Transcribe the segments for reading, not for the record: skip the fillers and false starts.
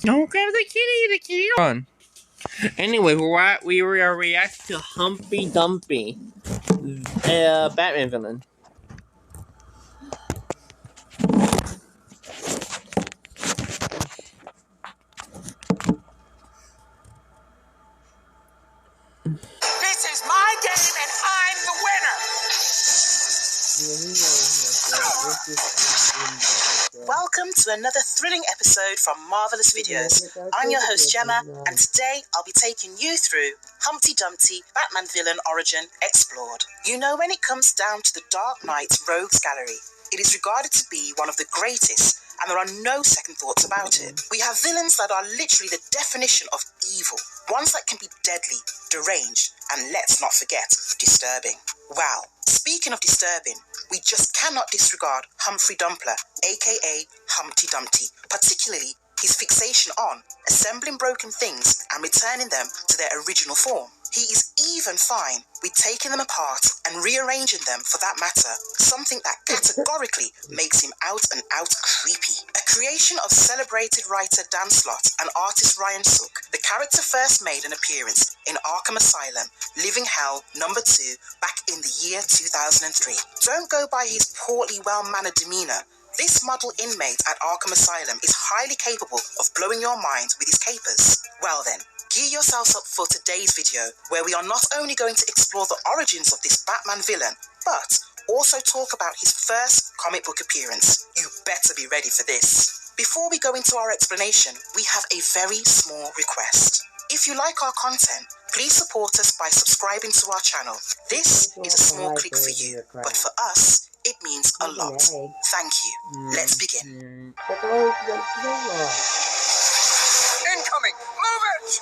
Okay, the kitty on. Anyway, we are reacting to Humpty Dumpty, Batman villain. This is my game and I'm the winner! Welcome to another thrilling episode from Marvelous Videos. I'm your host Gemma, and today I'll be taking you through Humpty Dumpty Batman Villain Origin Explored. You know, when it comes down to the Dark Knight's Rogues Gallery, it is regarded to be one of the greatest, and there are no second thoughts about it. We have villains that are literally the definition of evil, ones that can be deadly, deranged, and let's not forget, disturbing. Wow, speaking of disturbing, we just cannot disregard Humphrey Dumpler, aka Humpty Dumpty, particularly his fixation on assembling broken things and returning them to their original form. He is even fine with taking them apart and rearranging them, for that matter, something that categorically makes him out and out creepy. A creation of celebrated writer Dan Slott and artist Ryan Sook, the character first made an appearance in Arkham Asylum, Living Hell #2 back in the year 2003. Don't go by his poorly well-mannered demeanour. This model inmate at Arkham Asylum is highly capable of blowing your mind with his capers. Well then, gear yourselves up for today's video, where we are not only going to explore the origins of this Batman villain, but also talk about his first comic book appearance. You better be ready for this. Before we go into our explanation, we have a very small request. If you like our content, please support us by subscribing to our channel. This is a small click for you, but for us, it means a lot. Thank you. Let's begin. Incoming! Move it!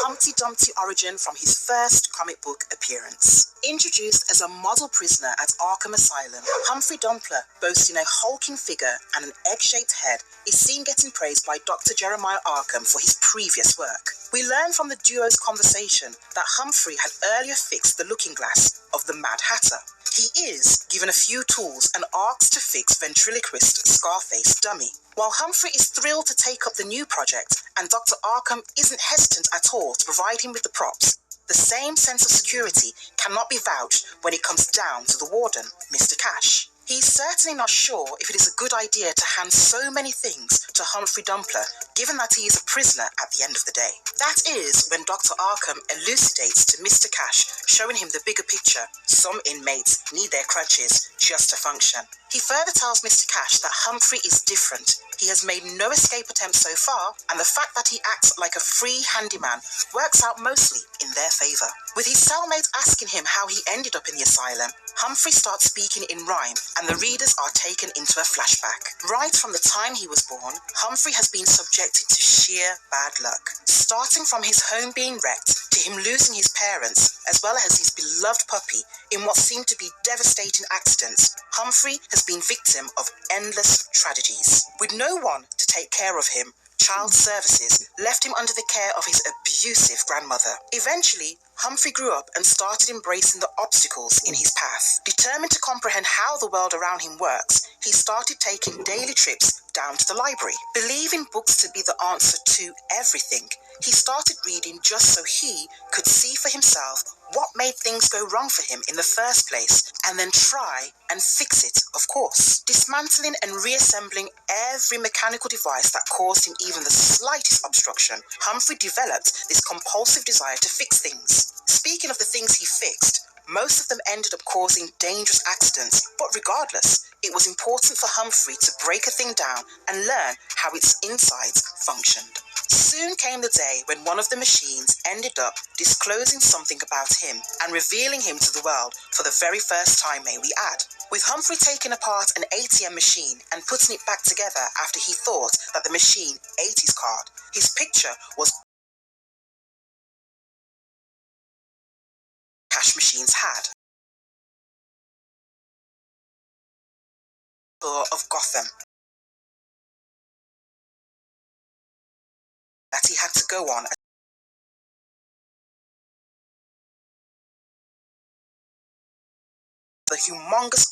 Humpty Dumpty origin from his first comic book appearance. Introduced as a model prisoner at Arkham Asylum, Humphrey Dumpler, boasting a hulking figure and an egg-shaped head, is seen getting praised by Dr. Jeremiah Arkham for his previous work. We learn from the duo's conversation that Humphrey had earlier fixed the looking glass of the Mad Hatter. He is given a few tools and asks to fix ventriloquist Scarface dummy. While Humphrey is thrilled to take up the new project, and Dr. Arkham isn't hesitant at all to provide him with the props, the same sense of security cannot be vouched when it comes down to the warden, Mr. Cash. He's certainly not sure if it is a good idea to hand so many things to Humphrey Dumpler, given that he is a prisoner at the end of the day. That is when Dr. Arkham elucidates to Mr. Cash, showing him the bigger picture. Some inmates need their crutches just to function. He further tells Mr. Cash that Humphrey is different. He has made no escape attempts so far, and the fact that he acts like a free handyman works out mostly in their favour. With his cellmate asking him how he ended up in the asylum, Humphrey starts speaking in rhyme, and the readers are taken into a flashback. Right from the time he was born, Humphrey has been subjected to sheer bad luck. Starting from his home being wrecked, to him losing his parents, as well as his beloved puppy, in what seemed to be devastating accidents, Humphrey has been victim of endless tragedies. With no one to take care of him, Child Services left him under the care of his abusive grandmother. Eventually, Humphrey grew up and started embracing the obstacles in his path. Determined to comprehend how the world around him works, he started taking daily trips down to the library. Believing books to be the answer to everything, he started reading just so he could see for himself what made things go wrong for him in the first place, and then try and fix it, of course. Dismantling and reassembling every mechanical device that caused him even the slightest obstruction, Humphrey developed this compulsive desire to fix things. Speaking of the things he fixed, most of them ended up causing dangerous accidents, but regardless, it was important for Humphrey to break a thing down and learn how its insides functioned. Soon came the day when one of the machines ended up disclosing something about him and revealing him to the world for the very first time, may we add. With Humphrey taking apart an ATM machine and putting it back together after he thought that the machine ate his card, his picture was cash machines had. Of Gotham that he had to go on the humongous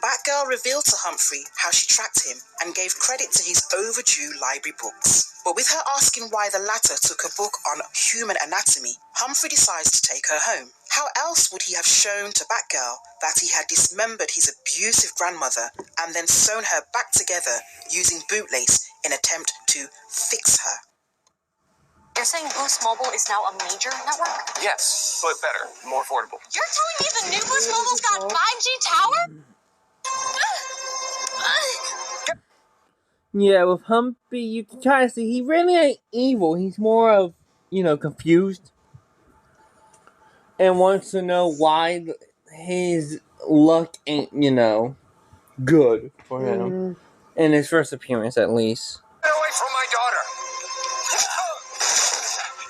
Batgirl revealed to Humphrey how she tracked him and gave credit to his overdue library books. But with her asking why the latter took a book on human anatomy, Humphrey decides to take her home. How else would he have shown to Batgirl that he had dismembered his abusive grandmother and then sewn her back together using bootlace in an attempt to fix her? You're saying Boost Mobile is now a major network? Yes, but better, more affordable. You're telling me the new Boost Mobile's got 5G tower? Yeah, with Humpy, you can try to see he really ain't evil. He's more of, confused. And wants to know why his luck ain't, good for him. In his first appearance, at least. Get away from my daughter!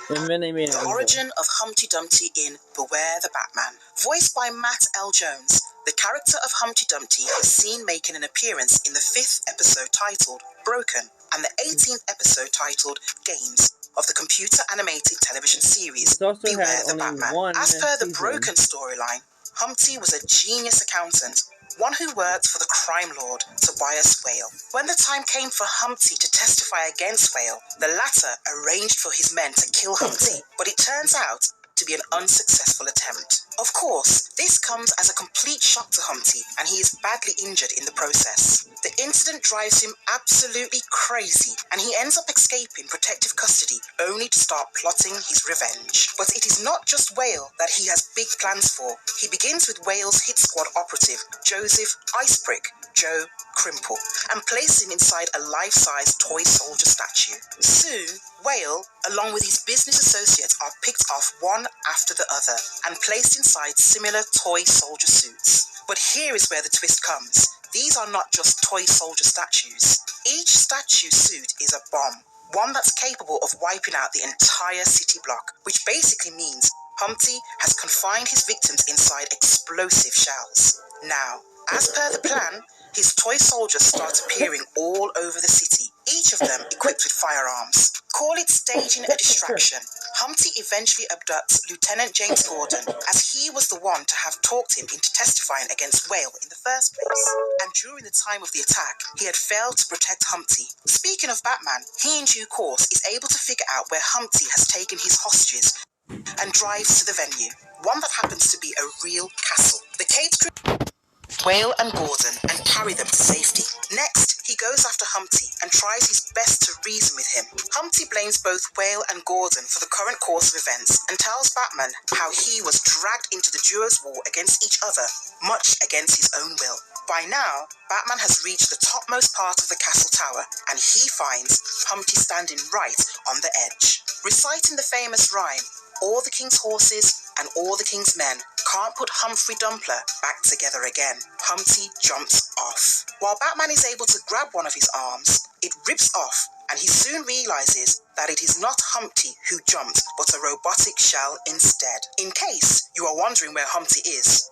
And then they made The origin of Humpty Dumpty in Beware the Batman. Voiced by Matt L. Jones, the character of Humpty Dumpty is seen making an appearance in the 5th episode titled Broken and the 18th episode titled Games of the computer-animated television series Beware the Batman. As per the Broken storyline, Humpty was a genius accountant, one who worked for the crime lord Tobias Whale. When the time came for Humpty to testify against Whale, the latter arranged for his men to kill Humpty, but it turns out to be an unsuccessful attempt. Of course, this comes as a complete shock to Humpty, and he is badly injured in the process. The incident drives him absolutely crazy, and he ends up escaping protective custody, only to start plotting his revenge. But it is not just Whale that he has big plans for. He begins with Whale's hit squad operative, Joseph Icebrick, Joe Crimple, and place him inside a life-size toy soldier statue. Soon, Whale, along with his business associates, are picked off one after the other and placed inside similar toy soldier suits. But here is where the twist comes. These are not just toy soldier statues. Each statue suit is a bomb, one that's capable of wiping out the entire city block, which basically means Humpty has confined his victims inside explosive shells. Now, as per the plan, his toy soldiers start appearing all over the city, each of them equipped with firearms. Call it staging a distraction. Humpty eventually abducts Lieutenant James Gordon, as he was the one to have talked him into testifying against Whale in the first place. And during the time of the attack, he had failed to protect Humpty. Speaking of Batman, he in due course is able to figure out where Humpty has taken his hostages and drives to the venue, one that happens to be a real castle. The Caped Whale and Gordon and carry them to safety. Next, he goes after Humpty and tries his best to reason with him. Humpty blames both Whale and Gordon for the current course of events and tells Batman how he was dragged into the duo's war against each other, much against his own will. By now, Batman has reached the topmost part of the castle tower and he finds Humpty standing right on the edge. Reciting the famous rhyme, "All the king's horses and all the king's men can't put Humphrey Dumpler back together again," Humpty jumps off. While Batman is able to grab one of his arms, it rips off and he soon realizes that it is not Humpty who jumped, but a robotic shell instead. In case you are wondering where Humpty is,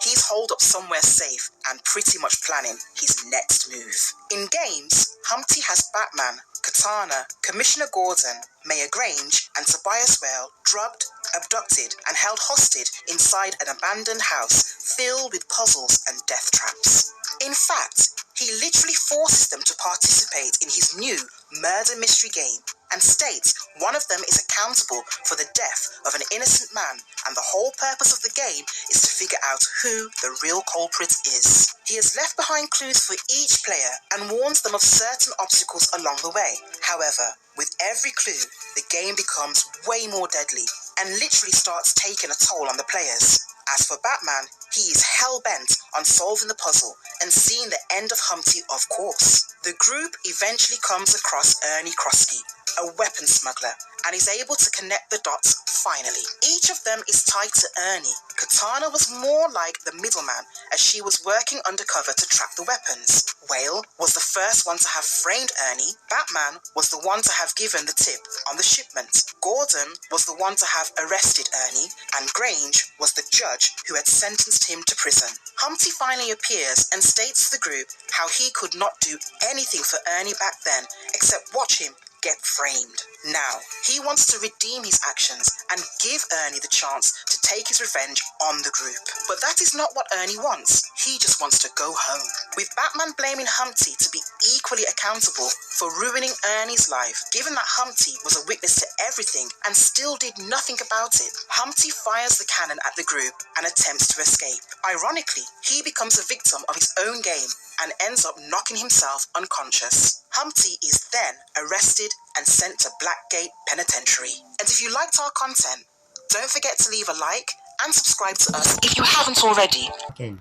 he's holed up somewhere safe and pretty much planning his next move. In games, Humpty has Batman, Katana, Commissioner Gordon, Mayor Grange, and Tobias Whale drugged, abducted, and held hostage inside an abandoned house filled with puzzles and death traps. In fact, he literally forces them to participate in his new murder mystery game and states one of them is accountable for the death of an innocent man, and the whole purpose of the game is to figure out who the real culprit is. He has left behind clues for each player and warns them of certain obstacles along the way. However, with every clue, the game becomes way more deadly and literally starts taking a toll on the players. As for Batman, he is hell-bent on solving the puzzle and seeing the end of Humpty, of course. The group eventually comes across Ernie Krosky, a weapon smuggler, and is able to connect the dots finally. Each of them is tied to Ernie. Katana was more like the middleman, as she was working undercover to track the weapons. Whale was the first one to have framed Ernie. Batman was the one to have given the tip on the shipment. Gordon was the one to have arrested Ernie, and Grange was the judge who had sentenced him to prison. Humpty finally appears and states to the group how he could not do anything for Ernie back then except watch him get framed. Now, he wants to redeem his actions and give Ernie the chance to take his revenge on the group. But that is not what Ernie wants. He just wants to go home. With Batman blaming Humpty to be equally accountable for ruining Ernie's life, given that Humpty was a witness to everything and still did nothing about it, Humpty fires the cannon at the group and attempts to escape. Ironically, he becomes a victim of his own game and ends up knocking himself unconscious. Humpty is then arrested and sent to Blackgate Penitentiary. And if you liked our content, don't forget to leave a like and subscribe to us if you haven't already. Okay.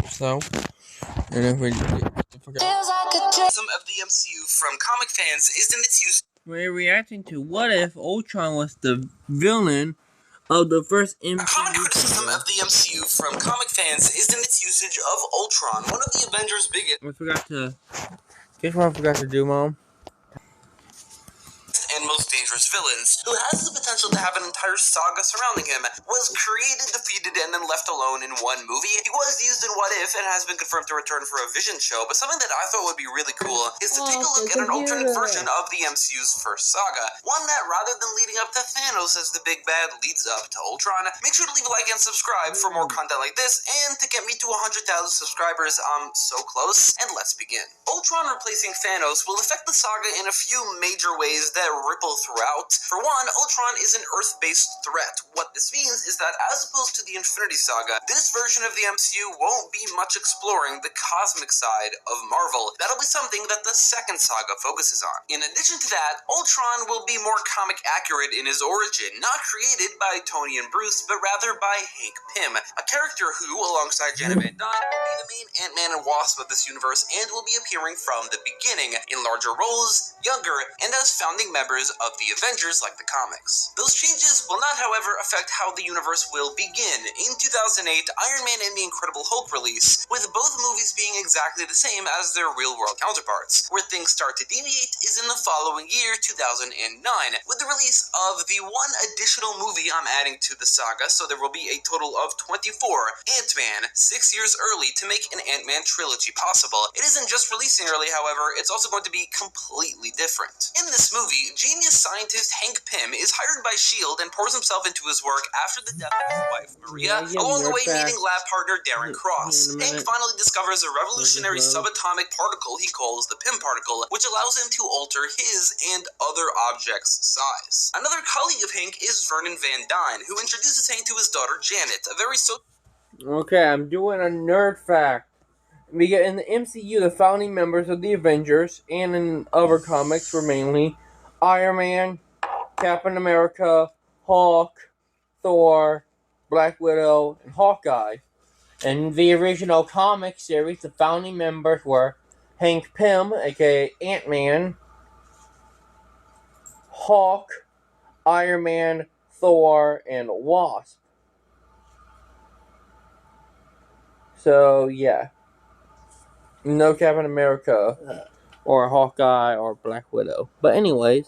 So, and if we forgot, Some of the MCU from comic fans is in its use. we're reacting to what if Ultron was the villain of the first A common MCU criticism film. of the MCU from comic fans is in its usage of Ultron, one of the Avengers' biggest We forgot to. Guess what I forgot to do, Mom? and most dangerous villains, who has the potential to have an entire saga surrounding him, was created, defeated, and then left alone in one movie. He was used in What If and has been confirmed to return for a Vision show, but something that I thought would be really cool is to take a look at an alternate version of the MCU's first saga. One that, rather than leading up to Thanos as the big bad, leads up to Ultron. Make sure to leave a like and subscribe for more content like this, and to get me to 100,000 subscribers, I'm so close, and let's begin. Ultron replacing Thanos will affect the saga in a few major ways that ripple throughout. For one, Ultron is an Earth-based threat. What this means is that, as opposed to the Infinity Saga, this version of the MCU won't be much exploring the cosmic side of Marvel. That'll be something that the second saga focuses on. In addition to that, Ultron will be more comic accurate in his origin, not created by Tony and Bruce, but rather by Hank Pym, a character who, alongside Janet Van Dyne, will be the main Ant-Man and Wasp of this universe and will be appearing from the beginning, in larger roles, younger, and as founding members of the Avengers like the comics. Those changes will not, however, affect how the universe will begin. In 2008, Iron Man and the Incredible Hulk release, with both movies being exactly the same as their real-world counterparts. Where things start to deviate is in the following year, 2009, with the release of the one additional movie I'm adding to the saga, so there will be a total of 24, Ant-Man, 6 years early to make an Ant-Man trilogy possible. It isn't just releasing early, however, it's also going to be completely different. In this movie, genius scientist Hank Pym is hired by S.H.I.E.L.D. and pours himself into his work after the death of his wife, Maria, along the way meeting lab partner Darren Cross. Hank finally discovers a revolutionary subatomic particle he calls the Pym particle, which allows him to alter his and other objects' size. Another colleague of Hank is Vernon Van Dyne, who introduces Hank to his daughter Janet, a very Okay, I'm doing a nerd fact. We get in the MCU, the founding members of the Avengers, and in other comics were mainly Iron Man, Captain America, Hulk, Thor, Black Widow, and Hawkeye. In the original comic series, the founding members were Hank Pym, aka Ant-Man, Hulk, Iron Man, Thor, and Wasp. So, yeah. No Captain America, or Hawkeye, or Black Widow. But anyways,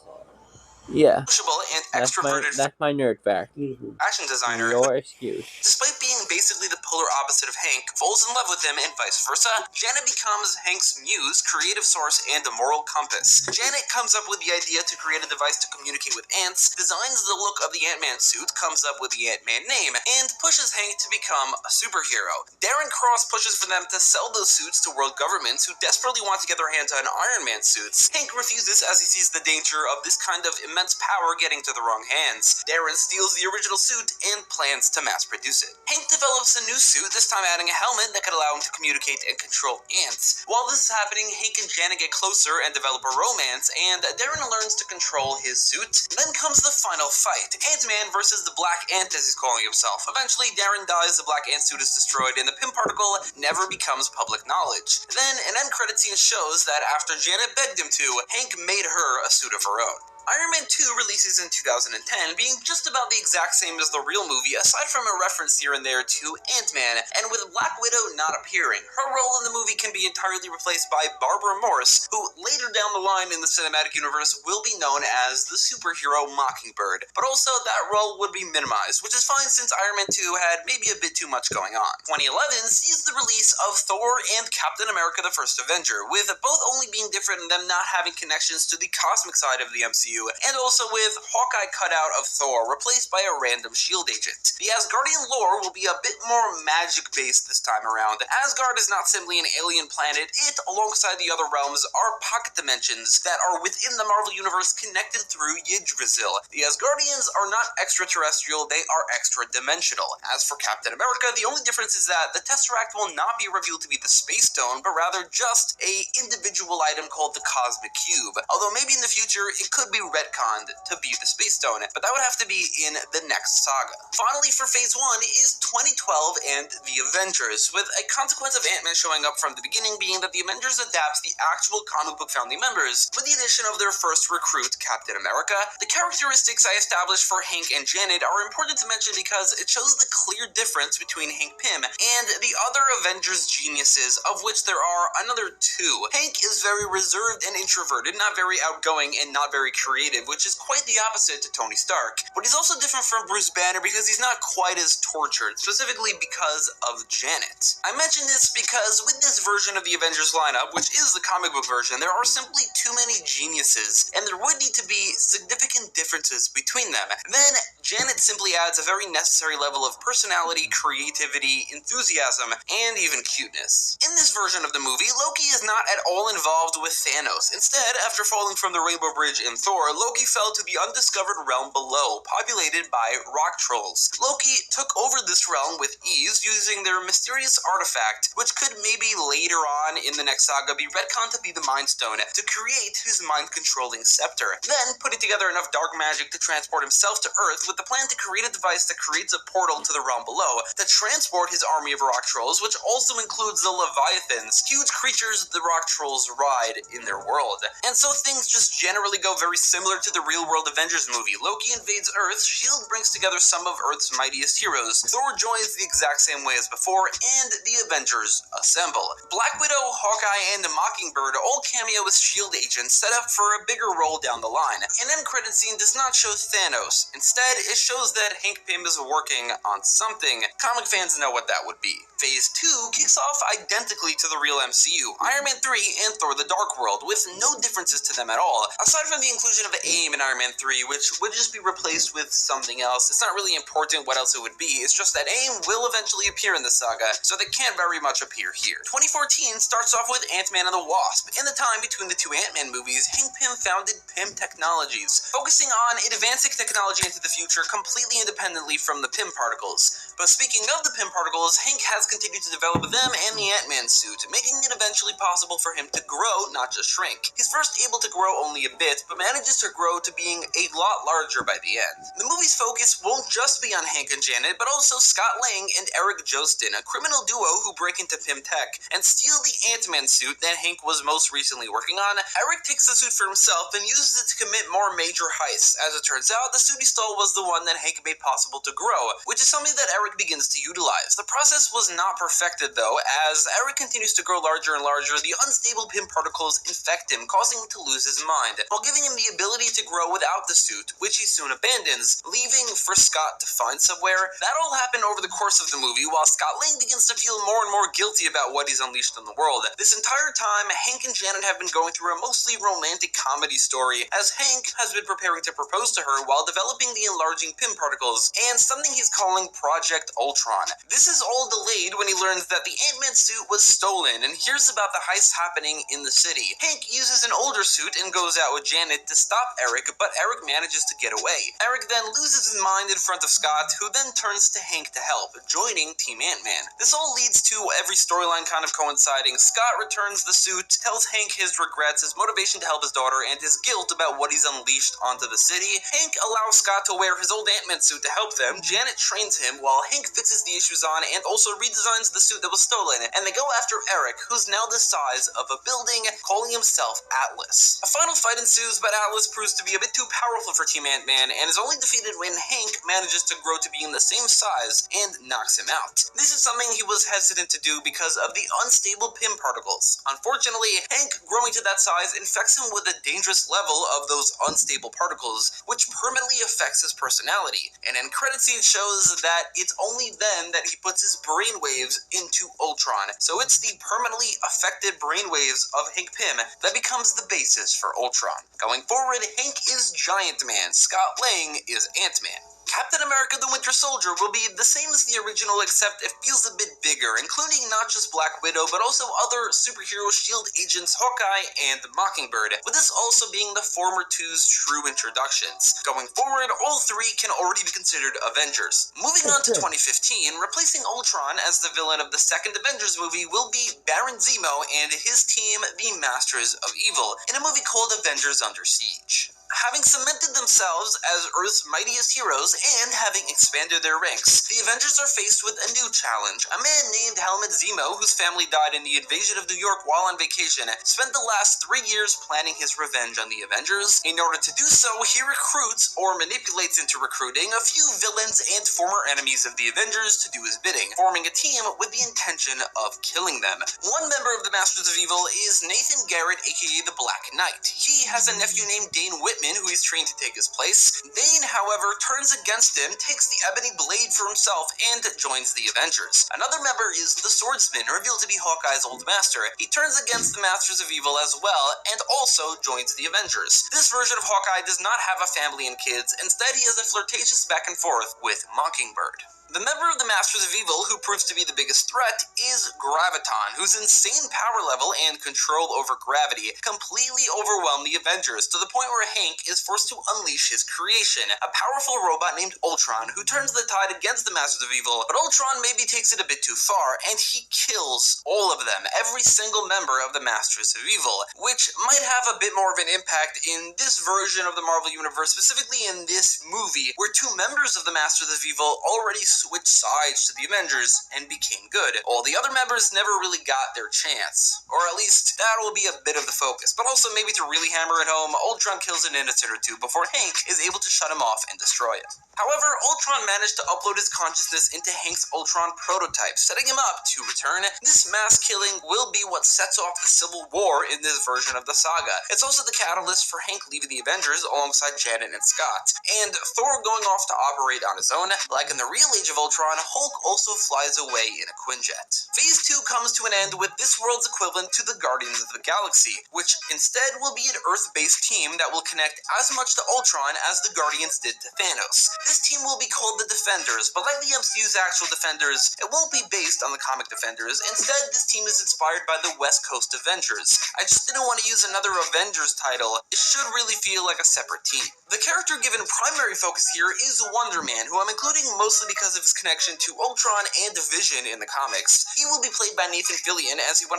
yeah. sociable and extroverted That's my nerd fact. fashion designer. Your excuse. Despite being basically the polar opposite of Hank, falls in love with him and vice versa, Janet becomes Hank's muse, creative source, and a moral compass. Janet comes up with the idea to create a device to communicate with ants, designs the look of the Ant-Man suit, comes up with the Ant-Man name, and pushes Hank to become a superhero. Darren Cross pushes for them to sell those suits to world governments who desperately want to get their hands on Iron Man suits. Hank refuses as he sees the danger of this kind of immense power getting to the wrong hands. Darren steals the original suit and plans to mass produce it. Hank develops a new suit, this time adding a helmet that could allow him to communicate and control ants. While this is happening, Hank and Janet get closer and develop a romance, and Darren learns to control his suit. Then comes the final fight, Ant-Man versus the Black Ant as he's calling himself. Eventually, Darren dies, the Black Ant suit is destroyed, and the Pym particle never becomes public knowledge. Then, an end credit scene shows that after Janet begged him to, Hank made her a suit of her own. Iron Man 2 releases in 2010, being just about the exact same as the real movie, aside from a reference here and there to Ant-Man, and with Black Widow not appearing. Her role in the movie can be entirely replaced by Barbara Morse, who later down the line in the cinematic universe will be known as the superhero Mockingbird. But also, that role would be minimized, which is fine since Iron Man 2 had maybe a bit too much going on. 2011 sees the release of Thor and Captain America the First Avenger, with both only being different and them not having connections to the cosmic side of the MCU, and also with Hawkeye cut out of Thor, replaced by a random S.H.I.E.L.D. agent. The Asgardian lore will be a bit more magic-based this time around. Asgard is not simply an alien planet, it, alongside the other realms, are pocket dimensions that are within the Marvel Universe connected through Yggdrasil. The Asgardians are not extraterrestrial, they are extra-dimensional. As for Captain America, the only difference is that the Tesseract will not be revealed to be the Space Stone, but rather just a individual item called the Cosmic Cube. Although maybe in the future, it could be retconned to be the Space Stone, but that would have to be in the next saga. Finally, for Phase 1 is 2012 and the Avengers, with a consequence of Ant-Man showing up from the beginning being that the Avengers adapts the actual comic book founding members, with the addition of their first recruit, Captain America. The characteristics I established for Hank and Janet are important to mention because it shows the clear difference between Hank Pym and the other Avengers geniuses, of which there are another two. Hank is very reserved and introverted, not very outgoing and not very creative, which is quite the opposite to Tony Stark. But he's also different from Bruce Banner because he's not quite as tortured, specifically because of Janet. I mention this because with this version of the Avengers lineup, which is the comic book version, there are simply too many geniuses, and there would need to be significant differences between them. Then, Janet simply adds a very necessary level of personality, creativity, enthusiasm, and even cuteness. In this version of the movie, Loki is not at all involved with Thanos. Instead, after falling from the Rainbow Bridge in Thor, Loki fell to the undiscovered realm below, populated by rock trolls. Loki took over this realm with ease, using their mysterious artifact, which could maybe later on in the next saga be retconned to be the Mind Stone, to create his mind-controlling scepter. Then, putting together enough dark magic to transport himself to Earth with the plan to create a device that creates a portal to the realm below, to transport his army of rock trolls, which also includes the Leviathans, huge creatures the rock trolls ride in their world. And so things just generally go very similar to the real-world Avengers movie. Loki invades Earth, S.H.I.E.L.D. brings together some of Earth's mightiest heroes, Thor joins the exact same way as before, and the Avengers assemble. Black Widow, Hawkeye, and Mockingbird all cameo as S.H.I.E.L.D. agents set up for a bigger role down the line. An end credit scene does not show Thanos. Instead, it shows that Hank Pym is working on something. Comic fans know what that would be. Phase 2 kicks off identically to the real MCU, Iron Man 3 and Thor the Dark World, with no differences to them at all, aside from the inclusion of AIM in Iron Man 3, which would just be replaced with something else. It's not really important what else it would be, it's just that AIM will eventually appear in the saga, so they can't very much appear here. 2014 starts off with Ant-Man and the Wasp. In the time between the two Ant-Man movies, Hank Pym founded Pym Technologies, focusing on advancing technology into the future completely independently from the Pym particles. But speaking of the Pym particles, Hank has continued to develop them and the Ant-Man suit, making it eventually possible for him to grow, not just shrink. He's first able to grow only a bit, but manages to grow to being a lot larger by the end. The movie's focus won't just be on Hank and Janet, but also Scott Lang and Eric Jostin, a criminal duo who break into Pym Tech and steal the Ant-Man suit that Hank was most recently working on. Eric takes the suit for himself and uses it to commit more major heists. As it turns out, the suit he stole was the one that Hank made possible to grow, which is something that Eric begins to utilize. The process was not perfected though, as Eric continues to grow larger and larger, the unstable Pym particles infect him, causing him to lose his mind, while giving him the ability to grow without the suit, which he soon abandons, leaving for Scott to find somewhere. That all happened over the course of the movie, while Scott Lang begins to feel more and more guilty about what he's unleashed on the world. This entire time, Hank and Janet have been going through a mostly romantic comedy story, as Hank has been preparing to propose to her while developing the enlarging Pym particles, and something he's calling Project Ultron. This is all delayed when he learns that the Ant-Man suit was stolen and hears about the heist happening in the city. Hank uses an older suit and goes out with Janet to stop Eric, but Eric manages to get away. Eric then loses his mind in front of Scott, who then turns to Hank to help, joining Team Ant-Man. This all leads to every storyline kind of coinciding. Scott returns the suit, tells Hank his regrets, his motivation to help his daughter, and his guilt about what he's unleashed onto the city. Hank allows Scott to wear his old Ant-Man suit to help them. Janet trains him, while Hank fixes the issues on and also redesigns the suit that was stolen, and they go after Eric, who's now the size of a building, calling himself Atlas. A final fight ensues, but Atlas proves to be a bit too powerful for Team Ant-Man and is only defeated when Hank manages to grow to being the same size and knocks him out. This is something he was hesitant to do because of the unstable Pym particles. Unfortunately, Hank growing to that size infects him with a dangerous level of those unstable particles, which permanently affects his personality. An end credit scene shows that it's only then that he puts his brainwaves into Ultron. So it's the permanently affected brainwaves of Hank Pym that becomes the basis for Ultron. Going forward, Hank is Giant Man, Scott Lang is Ant-Man. Captain America the Winter Soldier will be the same as the original, except it feels a bit bigger, including not just Black Widow, but also other superhero S.H.I.E.L.D. agents Hawkeye and Mockingbird, with this also being the former two's true introductions. Going forward, all three can already be considered Avengers. Moving on to 2015, replacing Ultron as the villain of the second Avengers movie will be Baron Zemo and his team, the Masters of Evil, in a movie called Avengers Under Siege. Having cemented themselves as Earth's mightiest heroes and having expanded their ranks, the Avengers are faced with a new challenge. A man named Helmut Zemo, whose family died in the invasion of New York while on vacation, spent the last 3 years planning his revenge on the Avengers. In order to do so, he recruits, or manipulates into recruiting, a few villains and former enemies of the Avengers to do his bidding, forming a team with the intention of killing them. One member of the Masters of Evil is Nathan Garrett, aka the Black Knight. He has a nephew named Dane Whitman, who he's trained to take his place. Dane, however, turns against him, takes the ebony blade for himself, and joins the Avengers. Another member is the Swordsman, revealed to be Hawkeye's old master. He turns against the Masters of Evil as well, and also joins the Avengers. This version of Hawkeye does not have a family and kids, instead he has a flirtatious back and forth with Mockingbird. The member of the Masters of Evil who proves to be the biggest threat is Graviton, whose insane power level and control over gravity completely overwhelm the Avengers, to the point where Hank is forced to unleash his creation, a powerful robot named Ultron, who turns the tide against the Masters of Evil, but Ultron maybe takes it a bit too far, and he kills all of them, every single member of the Masters of Evil, which might have a bit more of an impact in this version of the Marvel Universe, specifically in this movie, where 2 members of the Masters of Evil already switched sides to the Avengers and became good. All the other members never really got their chance, or at least that will be a bit of the focus. But also, maybe to really hammer it home, Ultron kills an innocent or 2 before Hank is able to shut him off and destroy it. However, Ultron managed to upload his consciousness into Hank's Ultron prototype, setting him up to return. This mass killing will be what sets off the Civil War in this version of the saga. It's also the catalyst for Hank leaving the Avengers alongside Janet and Scott, and Thor going off to operate on his own. Like in the real Age of Ultron, Hulk also flies away in a Quinjet. Phase 2 comes to an end with this world's equivalent to the Guardians of the Galaxy, which instead will be an Earth-based team that will connect as much to Ultron as the Guardians did to Thanos. This team will be called the Defenders, but like the MCU's actual Defenders, it won't be based on the comic Defenders. Instead, this team is inspired by the West Coast Avengers. I just didn't want to use another Avengers title. It should really feel like a separate team. The character given primary focus here is Wonder Man, who I'm including mostly because of his connection to Ultron and Vision in the comics. He will be played by Nathan Fillion, as he 100%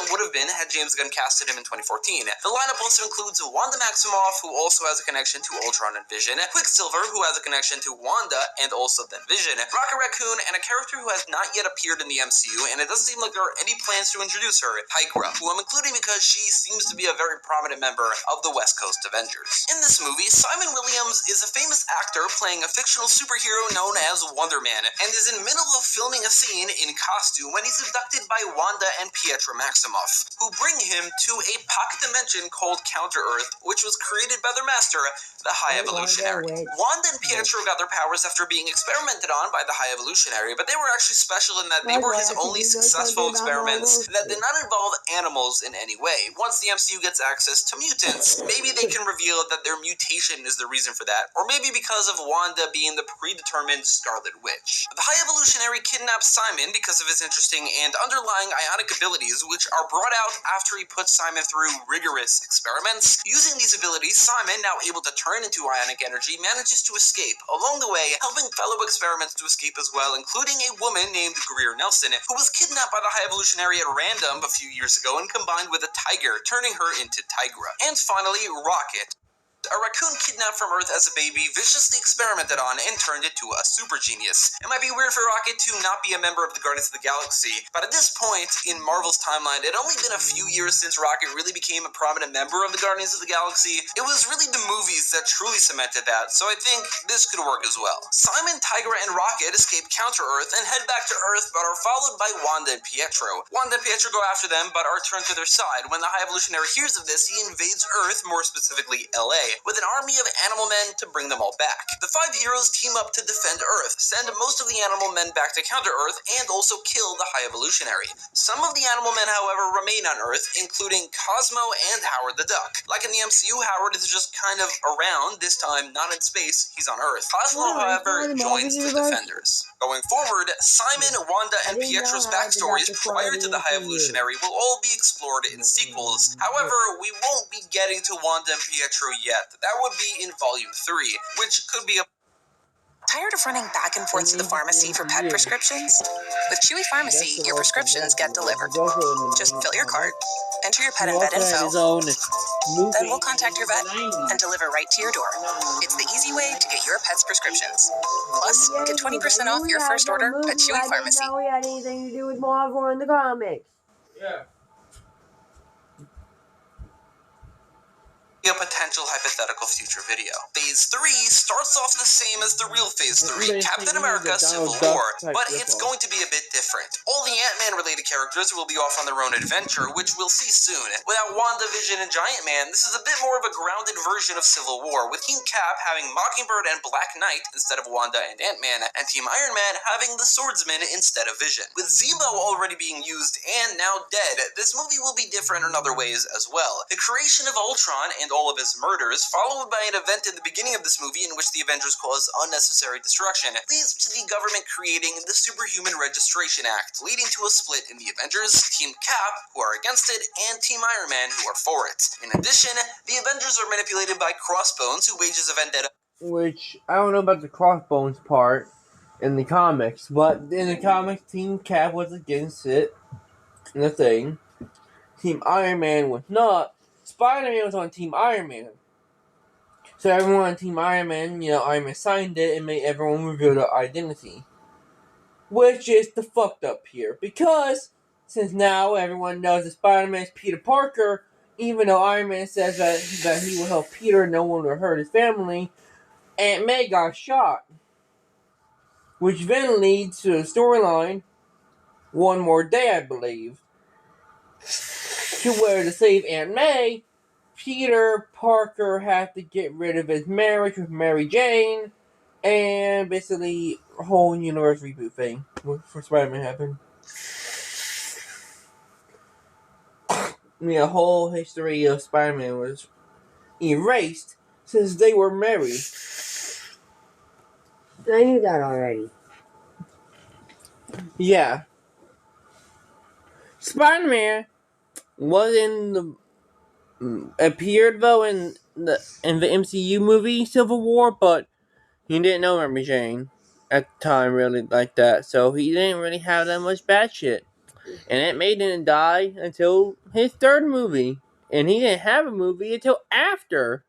would have been had James Gunn casted him in 2014. The lineup also includes Wanda Maximoff, who also has a connection to Ultron and Vision, Quicksilver, who has a connection to Wanda and also then Vision, Rocket Raccoon, and a character who has not yet appeared in the MCU, and it doesn't seem like there are any plans to introduce her, Tigra, who I'm including because she seems to be a very prominent member of the West Coast Avengers. In this movie, Simon Williams is a famous actor playing a fictional superhero known as Wonder Man, and is in the middle of filming a scene in costume when he's abducted by Wanda and Pietro Maximoff, who bring him to a pocket dimension called Counter-Earth, which was created by their master, the High Evolutionary. Wanda and Pietro got their powers after being experimented on by the High Evolutionary, but they were actually special in that they were his only successful experiments that did not involve animals in any way. Once the MCU gets access to mutants, maybe they can reveal that their mutation is the reason for that, or maybe because of Wanda being the predetermined Scarlet Witch. The High Evolutionary kidnaps Simon because of his interesting and underlying ionic abilities, which are brought out after he puts Simon through rigorous experiments. Using these abilities, Simon, now able to turn into ionic energy, manages to escape, along the way helping fellow experiments to escape as well, including a woman named Greer Nelson, who was kidnapped by the High Evolutionary at random a few years ago and combined with a tiger, turning her into Tigra. And finally, Rocket. A raccoon kidnapped from Earth as a baby, viciously experimented on, and turned into a super genius. It might be weird for Rocket to not be a member of the Guardians of the Galaxy, but at this point in Marvel's timeline, it had only been a few years since Rocket really became a prominent member of the Guardians of the Galaxy. It was really the movies that truly cemented that, so I think this could work as well. Simon, Tigra, and Rocket escape Counter-Earth and head back to Earth, but are followed by Wanda and Pietro. Wanda and Pietro go after them, but are turned to their side. When the High Evolutionary hears of this, he invades Earth, more specifically LA, with an army of animal men to bring them all back. The 5 heroes team up to defend Earth, send most of the animal men back to Counter-Earth, and also kill the High Evolutionary. Some of the animal men, however, remain on Earth, including Cosmo and Howard the Duck. Like in the MCU, Howard is just kind of around, this time not in space, he's on Earth. Cosmo, however, joins the Defenders. Going forward, Simon, Wanda, and Pietro's backstories prior to the High Evolutionary will all be explored in sequels. However, we won't be getting to Wanda and Pietro yet. That would be in Volume 3, which could be a... Tired of running back and forth to the pharmacy for pet prescriptions? With Chewy Pharmacy, your prescriptions get delivered. Just fill your cart, enter your pet and vet info, then we'll contact your vet and deliver right to your door. It's the easy way to get your pet's prescriptions. Plus, get 20% off your first order at Chewy Pharmacy. I didn't know he had anything to do with Marvel in the comics. Yeah. A potential hypothetical future video. Phase 3 starts off the same as the real Phase 3, Captain America Civil War, but it's going to be a bit different. All the Ant-Man related characters will be off on their own adventure, which we'll see soon. Without WandaVision and Giant Man, this is a bit more of a grounded version of Civil War, with Team Cap having Mockingbird and Black Knight instead of Wanda and Ant-Man, and Team Iron Man having the Swordsman instead of Vision. With Zemo already being used and now dead, this movie will be different in other ways as well. The creation of Ultron and all of his murders, followed by an event in the beginning of this movie in which the Avengers cause unnecessary destruction, leads to the government creating the Superhuman Registration Act, leading to a split in the Avengers, Team Cap, who are against it, and Team Iron Man, who are for it. In addition, the Avengers are manipulated by Crossbones, who wages a vendetta. Which, I don't know about the Crossbones part in the comics, but in the comics, Team Cap was against it, in the thing. Team Iron Man was not. Spider-Man was on Team Iron Man. So everyone on Team Iron Man, Iron Man signed it and made everyone reveal their identity. Which is the fucked up here. Because, since now everyone knows that Spider-Man is Peter Parker, even though Iron Man says that he will help Peter, no one will hurt his family, Aunt May got shot. Which then leads to the storyline, One More Day, I believe. To where to save Aunt May, Peter Parker had to get rid of his marriage with Mary Jane, and basically a whole universe reboot thing for Spider-Man happened. The whole history of Spider-Man was erased since they were married. I knew that already. Yeah. Spider-Man appeared though in the MCU movie Civil War, but he didn't know Mary Jane at the time really like that, so he didn't really have that much bad shit. And Aunt May didn't die until his third movie, and he didn't have a movie until after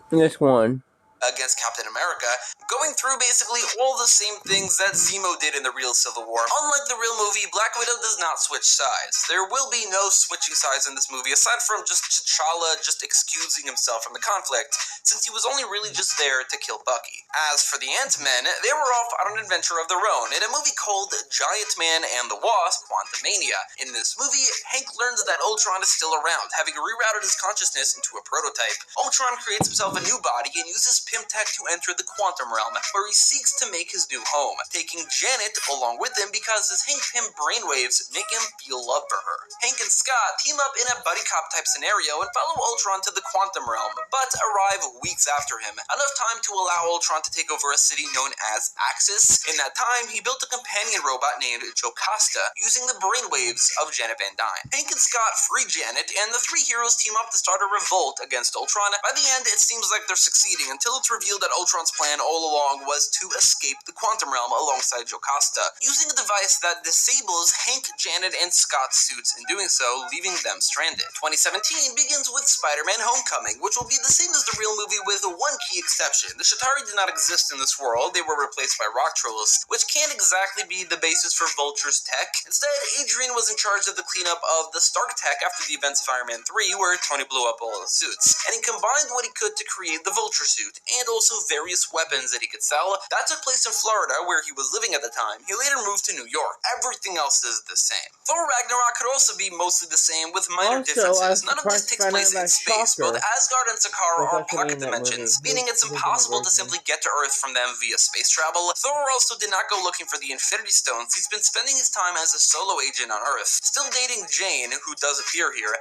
this one. Against Captain America, going through basically all the same things that Zemo did in the real Civil War. Unlike the real movie, Black Widow does not switch sides. There will be no switching sides in this movie, aside from just T'Challa just excusing himself from the conflict, since he was only really just there to kill Bucky. As for the Ant-Men, they were off on an adventure of their own in a movie called Giant Man and the Wasp: Quantumania. In this movie, Hank learns that Ultron is still around, having rerouted his consciousness into a prototype. Ultron creates himself a new body and uses Pym-Tech to enter the quantum realm, where he seeks to make his new home, taking Janet along with him because his Hank Pym brainwaves make him feel love for her. Hank and Scott team up in a buddy cop type scenario and follow Ultron to the quantum realm, but arrive weeks after him, enough time to allow Ultron to take over a city known as Axis. In that time, he built a companion robot named Jocasta, using the brainwaves of Janet Van Dyne. Hank and Scott free Janet, and the three heroes team up to start a revolt against Ultron. By the end, it seems like they're succeeding until it's revealed that Ultron's plan all along was to escape the quantum realm alongside Jocasta, using a device that disables Hank, Janet, and Scott's suits, in doing so, leaving them stranded. 2017 begins with Spider-Man Homecoming, which will be the same as the real movie with one key exception. The Chitauri did not exist in this world, they were replaced by rock trolls, which can't exactly be the basis for Vulture's tech. Instead, Adrian was in charge of the cleanup of the Stark tech after the events of Iron Man 3, where Tony blew up all of the suits, and he combined what he could to create the Vulture suit, and also various weapons that he could sell. That took place in Florida, where he was living at the time. He later moved to New York. Everything else is the same. Thor Ragnarok could also be mostly the same, with minor differences. None of this takes place in space. Both Asgard and Sakaar are pocket dimensions, meaning it's impossible to simply get to Earth from them via space travel. Thor also did not go looking for the Infinity Stones. He's been spending his time as a solo agent on Earth, still dating Jane, who does appear here,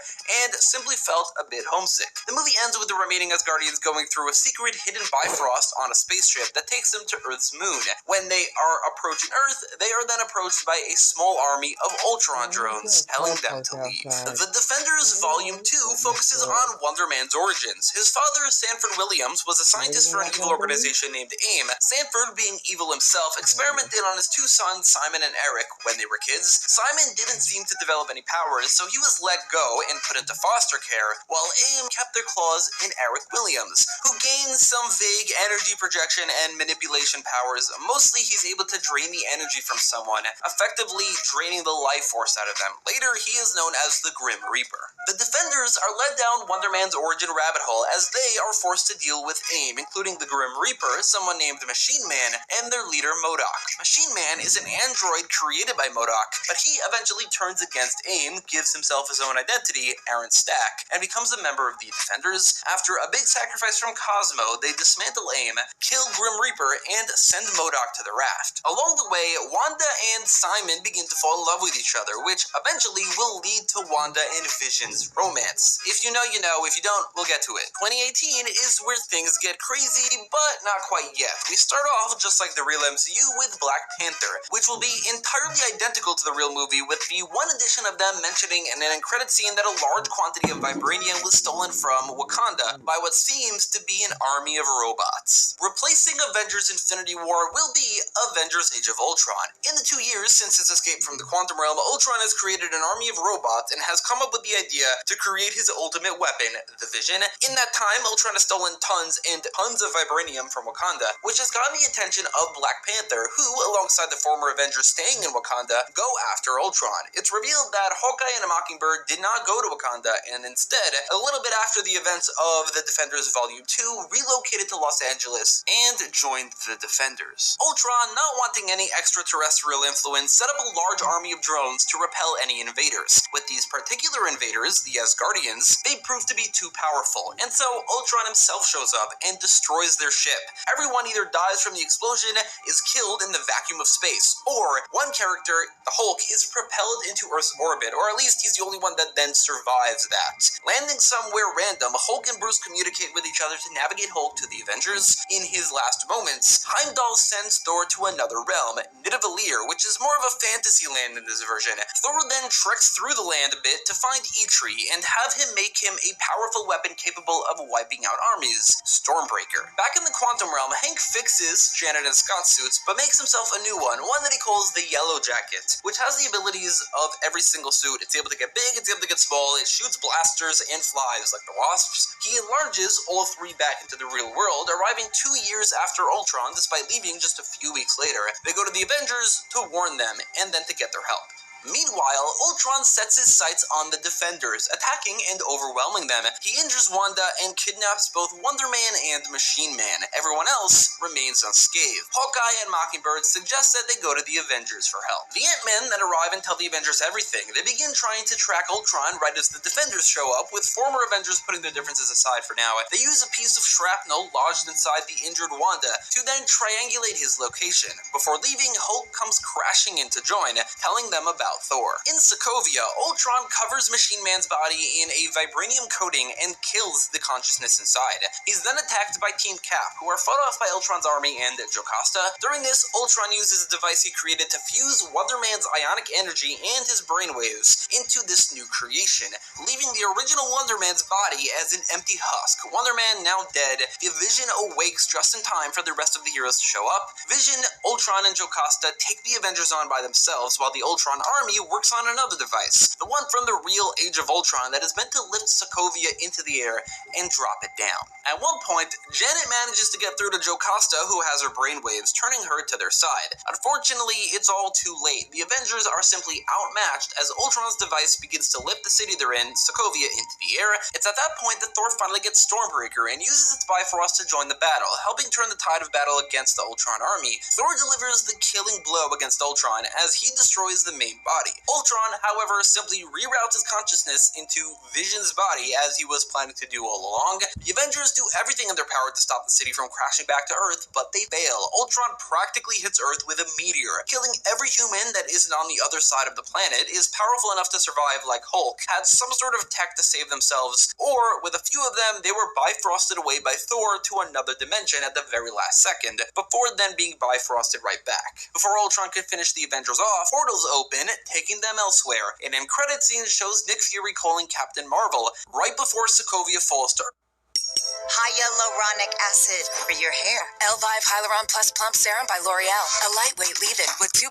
and simply felt a bit homesick. The movie ends with the remaining Asgardians going through a secret hidden Bifrost on a spaceship that takes them to Earth's moon. When they are approaching Earth, they are then approached by a small army of Ultron drones, telling them to leave. The Defenders Volume 2 focuses on Wonder Man's origins. His father, Sanford Williams, was a scientist for an evil organization named AIM. Sanford, being evil himself, experimented on his two sons, Simon and Eric, when they were kids. Simon didn't seem to develop any powers, so he was let go and put into foster care, while AIM kept their claws in Eric Williams, who gained some vague energy projection and manipulation powers. Mostly, he's able to drain the energy from someone, effectively draining the life force out of them. Later, he is known as the Grim Reaper. The Defenders are led down Wonder Man's origin rabbit hole as they are forced to deal with AIM, including the Grim Reaper, someone named Machine Man, and their leader MODOK. Machine Man is an android created by MODOK, but he eventually turns against AIM, gives himself his own identity, Aaron Stack, and becomes a member of the Defenders. After a big sacrifice from Cosmo, they dismantle AIM, kill Grim Reaper, and send MODOK to the raft. Along the way, Wanda and Simon begin to fall in love with each other, which eventually will lead to Wanda and Vision's romance. If you know, you know. If you don't, we'll get to it. 2018 is where things get crazy, but not quite yet. We start off just like the real MCU with Black Panther, which will be entirely identical to the real movie, with the one addition of them mentioning in an end credit scene that a large quantity of vibranium was stolen from Wakanda by what seems to be an army of robots. Replacing Avengers Infinity War will be Avengers Age of Ultron. In the 2 years since his escape from the quantum realm, Ultron has created an army of robots and has come up with the idea to create his ultimate weapon, the Vision. In that time, Ultron has stolen tons and tons of vibranium from Wakanda, which has gotten the attention of Black Panther, who, alongside the former Avengers staying in Wakanda, go after Ultron. It's revealed that Hawkeye and Mockingbird did not go to Wakanda, and instead, a little bit after the events of the Defenders Volume 2, relocated to Los Angeles and joined the Defenders. Ultron, not wanting any extraterrestrial influence, set up a large army of drones to repel any invaders. With these particular invaders, the Asgardians, they prove to be too powerful, and so Ultron himself shows up and destroys their ship. Everyone either dies from the explosion, is killed in the vacuum of space, or one character, the Hulk, is propelled into Earth's orbit, or at least he's the only one that then survives that. Landing somewhere random, Hulk and Bruce communicate with each other to navigate Hulk to the Avengers. In his last moments, Heimdall sends Thor to another realm, Nidavellir, which is more of a fantasy land in this version. Thor then treks through the land a bit to find Eitri and have him make him a powerful weapon capable of wiping out armies, Stormbreaker. Back in the quantum realm, Hank fixes Janet and Scott's suits, but makes himself a new one that he calls the Yellow Jacket, which has the abilities of every single suit. It's able to get big, it's able to get small, it shoots blasters and flies like the Wasps. He enlarges all three back into the real world, arriving 2 years after Ultron, despite leaving just a few weeks later. They go to the Avengers to warn them, and then to get their help. Meanwhile, Ultron sets his sights on the Defenders, attacking and overwhelming them. He injures Wanda and kidnaps both Wonder Man and Machine Man. Everyone else remains unscathed. Hawkeye and Mockingbird suggest that they go to the Avengers for help. The Ant-Men then arrive and tell the Avengers everything. They begin trying to track Ultron right as the Defenders show up, with former Avengers putting their differences aside for now. They use a piece of shrapnel lodged inside the injured Wanda to then triangulate his location. Before leaving, Hulk comes crashing in to join, telling them about without Thor. In Sokovia, Ultron covers Machine Man's body in a vibranium coating and kills the consciousness inside. He's then attacked by Team Cap, who are fought off by Ultron's army and Jocasta. During this, Ultron uses a device he created to fuse Wonder Man's ionic energy and his brainwaves into this new creation, leaving the original Wonder Man's body as an empty husk. Wonder Man now dead, the Vision awakes just in time for the rest of the heroes to show up. Vision, Ultron, and Jocasta take the Avengers on by themselves, while the Ultron army works on another device, the one from the real Age of Ultron that is meant to lift Sokovia into the air and drop it down. At one point, Janet manages to get through to Jocasta, who has her brainwaves, turning her to their side. Unfortunately, it's all too late. The Avengers are simply outmatched as Ultron's device begins to lift the city they're in, Sokovia, into the air. It's at that point that Thor finally gets Stormbreaker and uses its Bifrost to join the battle, helping turn the tide of battle against the Ultron army. Thor delivers the killing blow against Ultron as he destroys the main body. Ultron, however, simply reroutes his consciousness into Vision's body as he was planning to do all along. The Avengers do everything in their power to stop the city from crashing back to Earth, but they fail. Ultron practically hits Earth with a meteor, killing every human that isn't on the other side of the planet, is powerful enough to survive like Hulk, had some sort of tech to save themselves, or with a few of them, they were bifrosted away by Thor to another dimension at the very last second, before then being bifrosted right back. Before Ultron could finish the Avengers off, portals open, taking them elsewhere. An end credit scene shows Nick Fury calling Captain Marvel right before Sokovia falls to Hyaluronic acid for your hair. Elvive Hyaluron Plus Plump Serum by L'Oreal. A lightweight leave-in with 2%.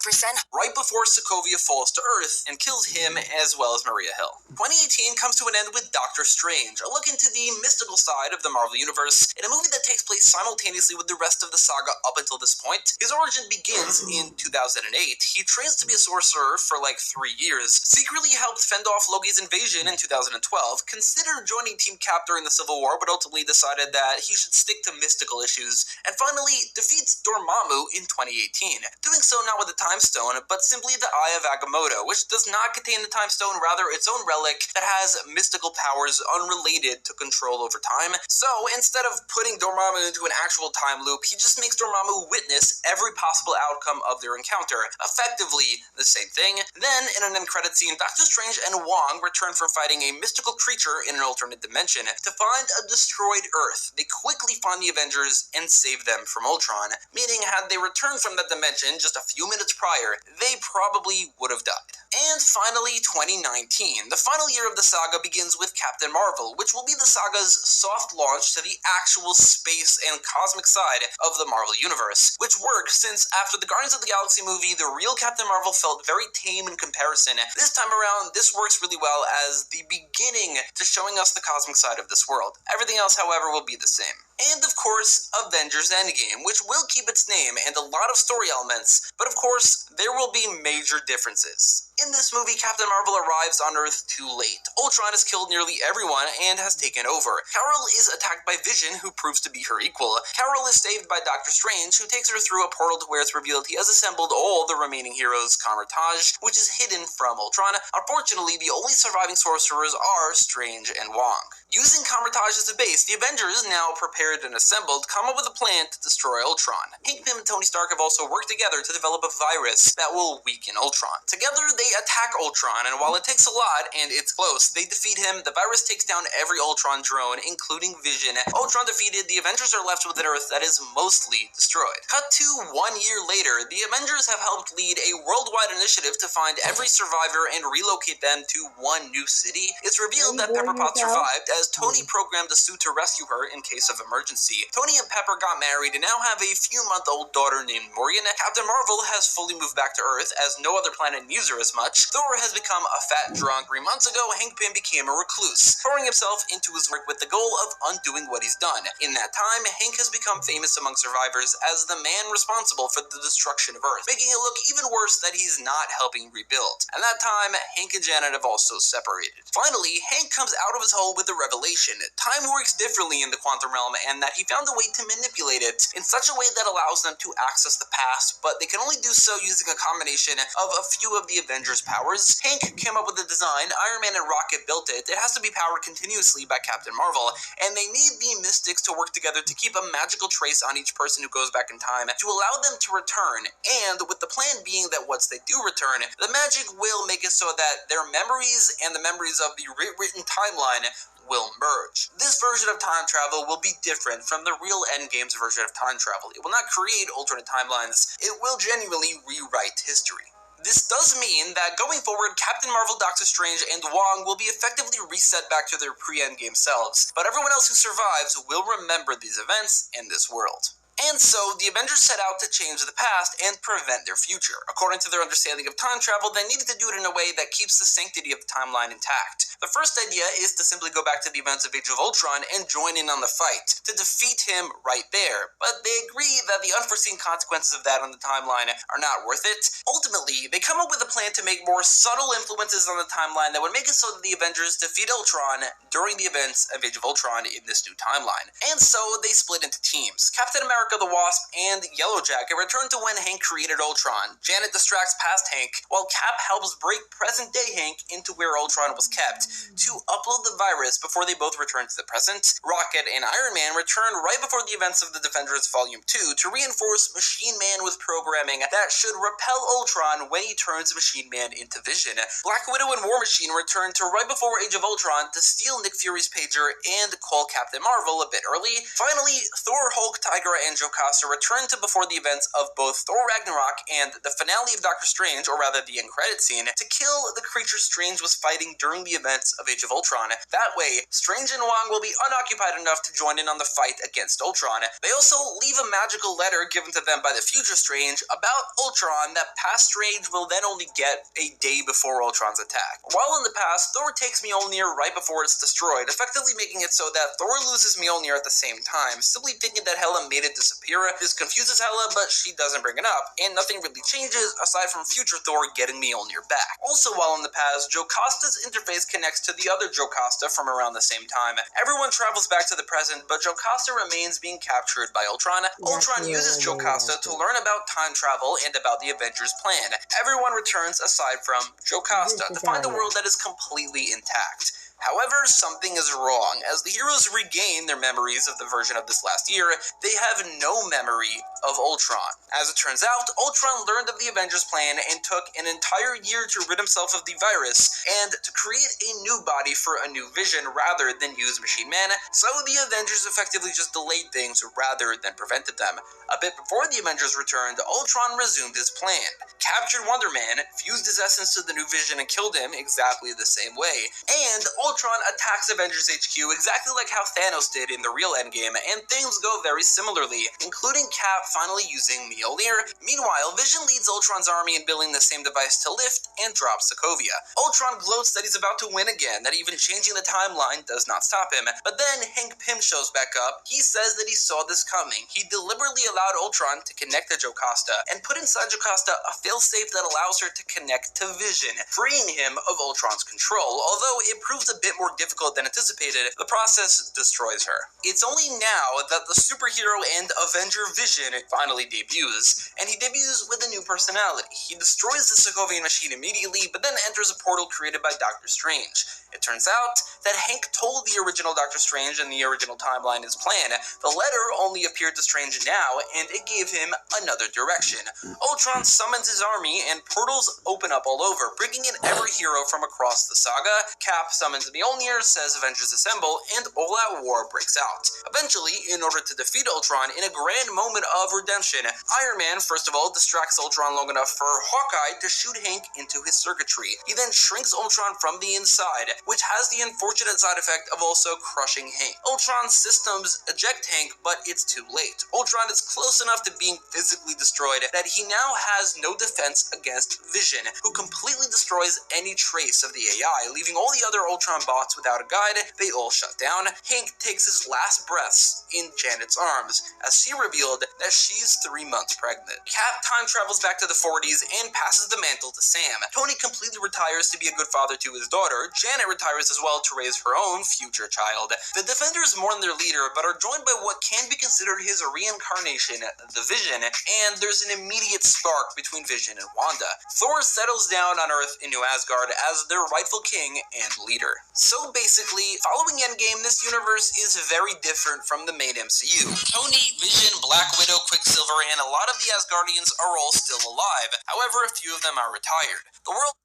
right before Sokovia falls to Earth and kills him as well as Maria Hill. 2018 comes to an end with Doctor Strange, a look into the mystical side of the Marvel Universe in a movie that takes place simultaneously with the rest of the saga up until this point. His origin begins in 2008. He trains to be a sorcerer for like 3 years, secretly helped fend off Loki's invasion in 2012, considered joining Team Cap during the Civil War, but ultimately decided that he should stick to mystical issues, and finally defeats Dormammu in 2018, doing so not with the Time Stone, but simply the Eye of Agamotto, which does not contain the Time Stone, rather its own relic that has mystical powers unrelated to control over time. So instead of putting Dormammu into an actual time loop, he just makes Dormammu witness every possible outcome of their encounter, effectively the same thing. Then, in an end credit scene, Doctor Strange and Wong return from fighting a mystical creature in an alternate dimension to find a destroyed Earth. They quickly find the Avengers and save them from Ultron, meaning had they returned from that dimension just a few minutes prior, they probably would have died. And finally, 2019. The final year of the saga begins with Captain Marvel, which will be the saga's soft launch to the actual space and cosmic side of the Marvel Universe, which worked since after the Guardians of the Galaxy movie, the real Captain Marvel felt very tame in comparison. This time around, this works really well as the beginning to showing us the cosmic side of this world. Everything else, however, will be the same. And of course, Avengers Endgame, which will keep its name and a lot of story elements, but of course, there will be major differences. In this movie, Captain Marvel arrives on Earth too late. Ultron has killed nearly everyone and has taken over. Carol is attacked by Vision, who proves to be her equal. Carol is saved by Doctor Strange, who takes her through a portal to where it's revealed he has assembled all the remaining heroes' Kamar-Taj, which is hidden from Ultron. Unfortunately, the only surviving sorcerers are Strange and Wong. Using Kamar-Taj as a base, the Avengers, now prepared and assembled, come up with a plan to destroy Ultron. Hank Pym and Tony Stark have also worked together to develop a virus that will weaken Ultron. Together, they attack Ultron, and while it takes a lot, and it's close, they defeat him. The virus takes down every Ultron drone, including Vision. Ultron defeated, the Avengers are left with an Earth that is mostly destroyed. Cut to 1 year later, the Avengers have helped lead a worldwide initiative to find every survivor and relocate them to one new city. It's revealed that Pepper Potts survived, as Tony programmed a suit to rescue her in case of emergency. Tony and Pepper got married and now have a few-month-old daughter named Morgan. Captain Marvel has fully moved back to Earth, as no other planet needs her as much. Thor has become a fat drunk. 3 months ago, Hank Pym became a recluse, pouring himself into his work with the goal of undoing what he's done. In that time, Hank has become famous among survivors as the man responsible for the destruction of Earth, making it look even worse that he's not helping rebuild. At that time, Hank and Janet have also separated. Finally, Hank comes out of his hole with a revelation. Time works differently in the quantum realm, and that he found a way to manipulate it in such a way that allows them to access the past, but they can only do so using a combination of a few of the Avengers' powers. Hank came up with the design, Iron Man and Rocket built it, it has to be powered continuously by Captain Marvel, and they need the Mystics to work together to keep a magical trace on each person who goes back in time to allow them to return, and with the plan being that once they do return, the magic will make it so that their memories and the memories of the written timeline will merge. This version of time travel will be different from the real Endgame's version of time travel. It will not create alternate timelines, it will genuinely rewrite history. This does mean that going forward, Captain Marvel, Doctor Strange, and Wong will be effectively reset back to their pre-Endgame selves, but everyone else who survives will remember these events in this world. And so, the Avengers set out to change the past and prevent their future. According to their understanding of time travel, they needed to do it in a way that keeps the sanctity of the timeline intact. The first idea is to simply go back to the events of Age of Ultron and join in on the fight, to defeat him right there. But they agree that the unforeseen consequences of that on the timeline are not worth it. Ultimately, they come up with a plan to make more subtle influences on the timeline that would make it so that the Avengers defeat Ultron during the events of Age of Ultron in this new timeline. And so, they split into teams. Captain America, the Wasp, and Yellow Jacket return to when Hank created Ultron. Janet distracts past Hank, while Cap helps break present-day Hank into where Ultron was kept to upload the virus before they both return to the present. Rocket and Iron Man return right before the events of the Defenders Volume 2 to reinforce Machine Man with programming that should repel Ultron when he turns Machine Man into Vision. Black Widow and War Machine return to right before Age of Ultron to steal Nick Fury's pager and call Captain Marvel a bit early. Finally, Thor, Hulk, Tigra, and Jocasta return to before the events of both Thor Ragnarok and the finale of Doctor Strange, or rather the end credit scene, to kill the creature Strange was fighting during the events of Age of Ultron. That way, Strange and Wong will be unoccupied enough to join in on the fight against Ultron. They also leave a magical letter given to them by the future Strange about Ultron that past Strange will then only get a day before Ultron's attack. While in the past, Thor takes Mjolnir right before it's destroyed, effectively making it so that Thor loses Mjolnir at the same time, simply thinking that Hela made it disappear. This confuses Hela, but she doesn't bring it up, and nothing really changes aside from future Thor getting Mjolnir back. Also, while in the past, Jocasta's interface connects to the other Jocasta from around the same time. Everyone travels back to the present, but Jocasta remains being captured by Ultron. Ultron uses Jocasta to learn about time travel and about the Avengers' plan. Everyone returns aside from Jocasta to find a world that is completely intact. However, something is wrong. As the heroes regain their memories of the version of this last year, they have no memory of Ultron. As it turns out, Ultron learned of the Avengers' plan and took an entire year to rid himself of the virus and to create a new body for a new Vision rather than use Machine Man, so the Avengers effectively just delayed things rather than prevented them. A bit before the Avengers returned, Ultron resumed his plan, captured Wonder Man, fused his essence to the new Vision and killed him exactly the same way, and Ultron attacks Avengers HQ exactly like how Thanos did in the real Endgame, and things go very similarly, including Cap finally using Mjolnir. Meanwhile, Vision leads Ultron's army in building the same device to lift and drop Sokovia. Ultron gloats that he's about to win again, that even changing the timeline does not stop him, but then Hank Pym shows back up. He says that he saw this coming. He deliberately allowed Ultron to connect to Jocasta, and put inside Jocasta a failsafe that allows her to connect to Vision, freeing him of Ultron's control. Although it proves a bit more difficult than anticipated, the process destroys her. It's only now that the superhero and Avenger Vision finally debuts, and he debuts with a new personality. He destroys the Sokovian machine immediately, but then enters a portal created by Doctor Strange. It turns out that Hank told the original Doctor Strange in the original timeline his plan. The letter only appeared to Strange now, and it gave him another direction. Ultron summons his army, and portals open up all over, bringing in every hero from across the saga. Cap summons Mjolnir, says Avengers Assemble, and all-out war breaks out. Eventually, in order to defeat Ultron in a grand moment of redemption, Iron Man, first of all, distracts Ultron long enough for Hawkeye to shoot Hank into his circuitry. He then shrinks Ultron from the inside, which has the unfortunate side effect of also crushing Hank. Ultron's systems eject Hank, but it's too late. Ultron is close enough to being physically destroyed that he now has no defense against Vision, who completely destroys any trace of the AI, leaving all the other Ultron bots without a guide. They all shut down. Hank takes his last breaths in Janet's arms, as she revealed that she's 3 months pregnant. Cap time travels back to the 40s and passes the mantle to Sam. Tony completely retires to be a good father to his daughter. Janet retires as well to raise her own future child. The Defenders mourn their leader, but are joined by what can be considered his reincarnation, the Vision, and there's an immediate spark between Vision and Wanda. Thor settles down on Earth in New Asgard as their rightful king and leader. So basically, following Endgame, this universe is very different from the main MCU. Tony, Vision, Black Widow, Quicksilver, and a lot of the Asgardians are all still alive. However, a few of them are retired. The world